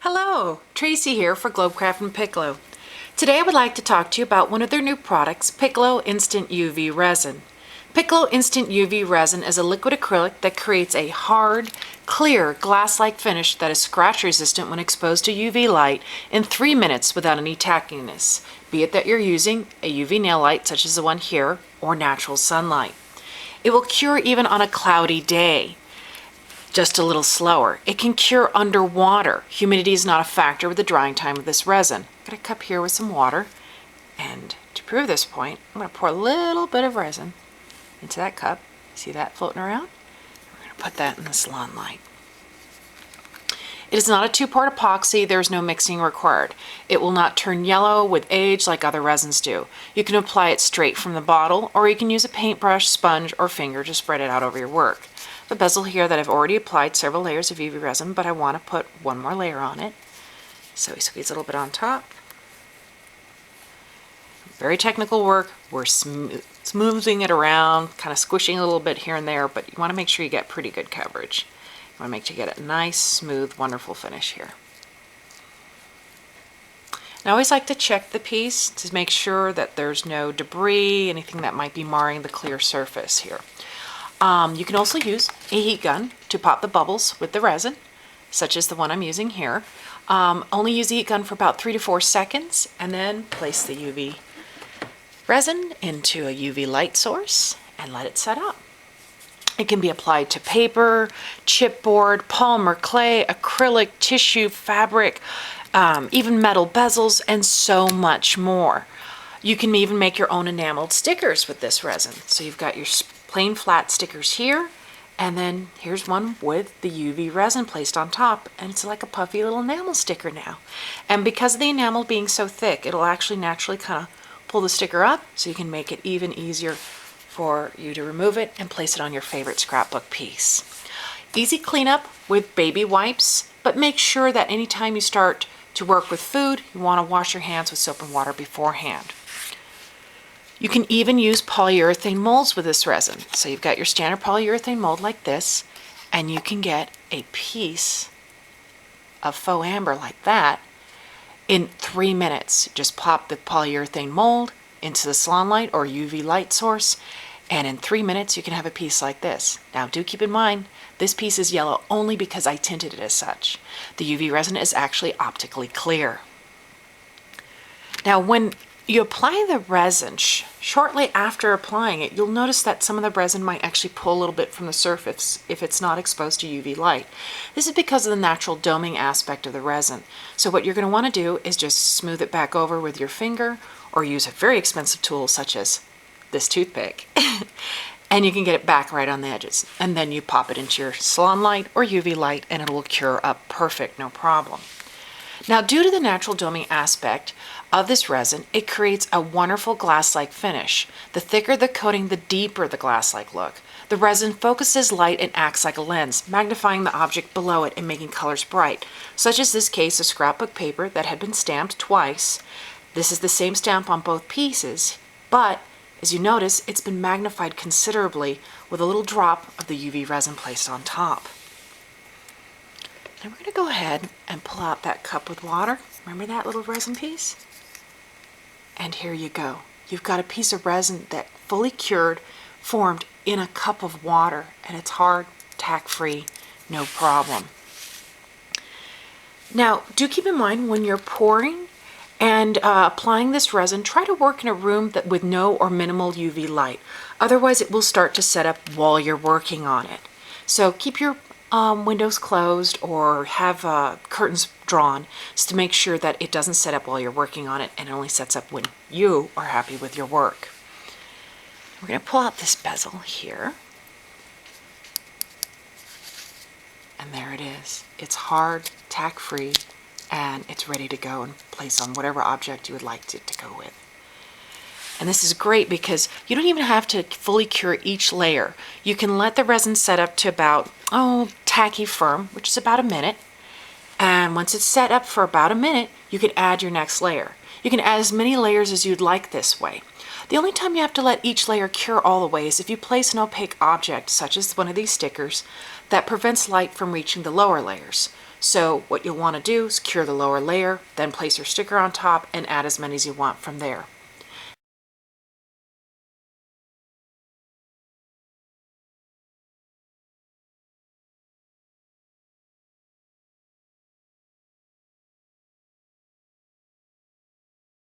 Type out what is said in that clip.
Hello, Tracy here for Globecraft and Piccolo. Today I would like to talk to you about one of their new products, Piccolo Instant UV Resin. Piccolo Instant UV Resin is a liquid acrylic that creates a hard, clear, glass-like finish that is scratch resistant when exposed to UV light in 3 minutes without any tackiness, be it that you're using a UV nail light such as the one here or natural sunlight. It will cure even on a cloudy day. Just a little slower. It can cure underwater. Humidity is not a factor with the drying time of this resin. I've got a cup here with some water, and to prove this point, I'm going to pour a little bit of resin into that cup. See that floating around? We're going to put that in the salon light. It is not a two-part epoxy. There's no mixing required. It will not turn yellow with age like other resins do. You can apply it straight from the bottle, or you can use a paintbrush, sponge, or finger to spread it out over your work. The bezel here that I've already applied several layers of UV resin, but I want to put one more layer on it. So we squeeze a little bit on top. Very technical work. We're smoothing it around, kind of squishing a little bit here and there, but you want to make sure you get pretty good coverage. You want to make sure you get a nice, smooth, wonderful finish here. I always like to check the piece to make sure that there's no debris, anything that might be marring the clear surface here. You can also use a heat gun to pop the bubbles with the resin, such as the one I'm using here. Only use the heat gun for about 3 to 4 seconds, and then place the UV resin into a UV light source and let it set up. It can be applied to paper, chipboard, polymer, clay, acrylic, tissue, fabric, even metal bezels, and so much more. You can even make your own enameled stickers with this resin. So you've got your plain flat stickers here, and then here's one with the UV resin placed on top, and it's like a puffy little enamel sticker now. And because of the enamel being so thick, it'll actually naturally kind of pull the sticker up, so you can make it even easier for you to remove it and place it on your favorite scrapbook piece. Easy cleanup with baby wipes, but make sure that anytime you start to work with food, you want to wash your hands with soap and water beforehand. You can even use polyurethane molds with this resin. So you've got your standard polyurethane mold like this, and you can get a piece of faux amber like that in 3 minutes. Just pop the polyurethane mold into the salon light or UV light source, and in 3 minutes you can have a piece like this. Now do keep in mind, this piece is yellow only because I tinted it as such. The UV resin is actually optically clear. Now when you apply the resin, shortly after applying it, you'll notice that some of the resin might actually pull a little bit from the surface if it's not exposed to UV light. This is because of the natural doming aspect of the resin. So what you're going to want to do is just smooth it back over with your finger, or use a very expensive tool such as this toothpick. And you can get it back right on the edges. And then you pop it into your salon light or UV light, and it will cure up perfect, no problem. Now, due to the natural doming aspect of this resin, it creates a wonderful glass-like finish. The thicker the coating, the deeper the glass-like look. The resin focuses light and acts like a lens, magnifying the object below it and making colors bright, such as this case of scrapbook paper that had been stamped twice. This is the same stamp on both pieces, but as you notice, it's been magnified considerably with a little drop of the UV resin placed on top. Now we're going to go ahead and pull out that cup with water. Remember that little resin piece? And here you go. You've got a piece of resin that fully cured, formed in a cup of water, and it's hard, tack-free, no problem. Now, do keep in mind when you're pouring and applying this resin, try to work in a room with no or minimal UV light. Otherwise, it will start to set up while you're working on it. So keep your windows closed or have curtains drawn just to make sure that it doesn't set up while you're working on it, and it only sets up when you are happy with your work. We're going to pull out this bezel here. And there it is. It's hard, tack-free, and it's ready to go and place on whatever object you would like it to go with. And this is great because you don't even have to fully cure each layer. You can let the resin set up to about, tacky firm, which is about a minute. And once it's set up for about a minute, you can add your next layer. You can add as many layers as you'd like this way. The only time you have to let each layer cure all the way is if you place an opaque object, such as one of these stickers, that prevents light from reaching the lower layers. So what you'll want to do is cure the lower layer, then place your sticker on top and add as many as you want from there.